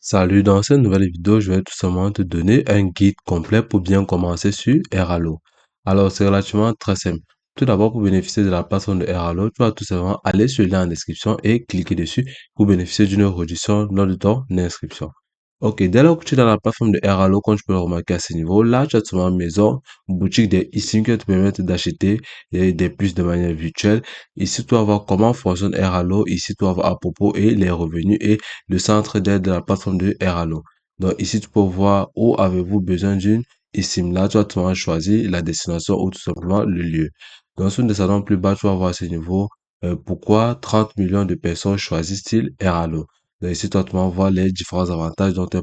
Salut, dans cette nouvelle vidéo, je vais tout simplement te donner un guide complet pour bien commencer sur Airalo. Alors, c'est relativement très simple. Tout d'abord, pour bénéficier de la plateforme de Airalo, tu vas tout simplement aller sur le lien en description et cliquer dessus pour bénéficier d'une réduction lors de ton inscription. Ok, dès lors que tu es dans la plateforme de Airalo, comme tu peux le remarquer à ce niveau, là, tu as tout simplement maison, boutique des eSIM qui te permettent d'acheter des puces de manière virtuelle. Ici, tu vas voir comment fonctionne Airalo. Ici, tu vas voir à propos et les revenus et le centre d'aide de la plateforme de Airalo. Donc ici, tu peux voir où avez-vous besoin d'une eSIM. Là, tu vas tout simplement choisir la destination ou tout simplement le lieu. Donc, si nous descendons plus bas, tu vas voir à ce niveau pourquoi 30 millions de personnes choisissent-ils Airalo. Donc ici, tu vas tout simplement voir les différents avantages dont elle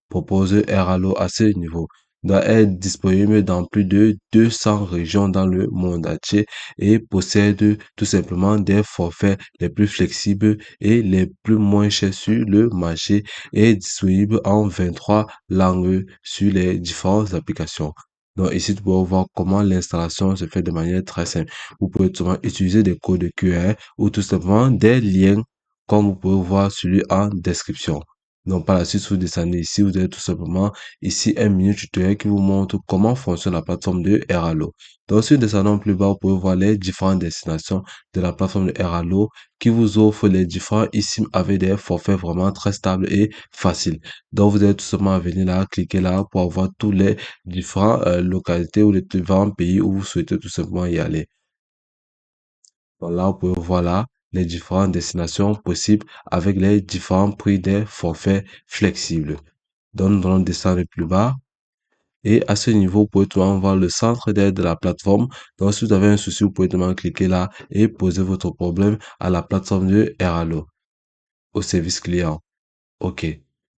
propose Airalo à ce niveau. Donc, elle est disponible dans plus de 200 régions dans le monde entier et possède tout simplement des forfaits les plus flexibles et les plus moins chers sur le marché et est disponible en 23 langues sur les différentes applications. Donc ici, tu peux voir comment l'installation se fait de manière très simple. Vous pouvez tout simplement utiliser des codes QR ou tout simplement des liens comme vous pouvez voir celui en description. Donc par la suite, si vous descendez ici, vous avez tout simplement ici un mini tutoriel qui vous montre comment fonctionne la plateforme de Airalo. Donc si nous descendons plus bas, vous pouvez voir les différentes destinations de la plateforme de Airalo qui vous offre les différents eSIM avec des forfaits vraiment très stables et faciles. Donc vous allez tout simplement venir là, cliquer là pour avoir tous les différentes localités ou les différents pays où vous souhaitez tout simplement y aller. Donc là, vous pouvez voir là les différentes destinations possibles avec les différents prix des forfaits flexibles. Donc nous allons descendre plus bas. Et à ce niveau, vous pouvez tout le monde voir le centre d'aide de la plateforme. Donc, si vous avez un souci, vous pouvez tout le monde cliquer là et poser votre problème à la plateforme de Airalo, au service client. OK.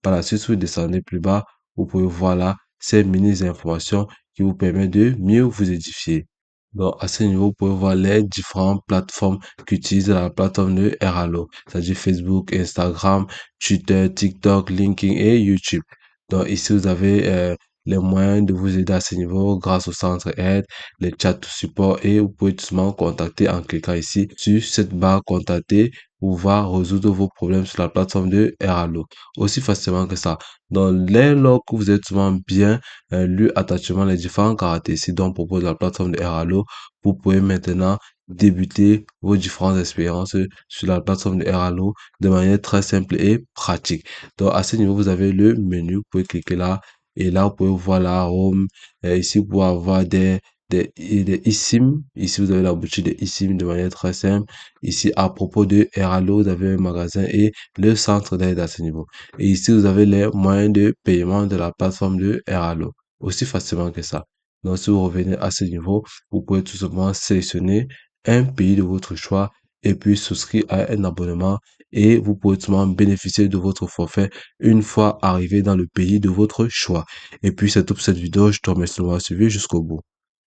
Par la suite, si vous descendez plus bas, vous pouvez voir là ces mini informations qui vous permettent de mieux vous édifier. Donc, à ce niveau, vous pouvez voir les différentes plateformes qu'utilise la plateforme de Airalo, c'est-à-dire Facebook, Instagram, Twitter, TikTok, LinkedIn et YouTube. Donc, ici, vous avez les moyens de vous aider à ce niveau grâce au centre aide, les chats support et vous pouvez tout simplement contacter en cliquant ici sur cette barre contacter pour pouvoir résoudre vos problèmes sur la plateforme de Airalo. Aussi facilement que ça. Donc, dès lors que vous êtes souvent bien lu attentivement les différentes caractéristiques dont propose la plateforme de Airalo, vous pouvez maintenant débuter vos différentes expériences sur la plateforme de Airalo de manière très simple et pratique. Donc, à ce niveau, vous avez le menu, vous pouvez cliquer là et là, vous pouvez voir la home. Ici, vous pouvez avoir des eSIM. Ici, vous avez la boutique de eSIM de manière très simple. Ici, à propos de Airalo, vous avez un magasin et le centre d'aide à ce niveau. Et ici, vous avez les moyens de paiement de la plateforme de Airalo. Aussi facilement que ça. Donc, si vous revenez à ce niveau, vous pouvez tout simplement sélectionner un pays de votre choix et puis souscrire à un abonnement et vous pouvez tout simplement bénéficier de votre forfait une fois arrivé dans le pays de votre choix. Et puis, c'est tout pour cette vidéo. Je te remercie de m'avoir suivi jusqu'au bout.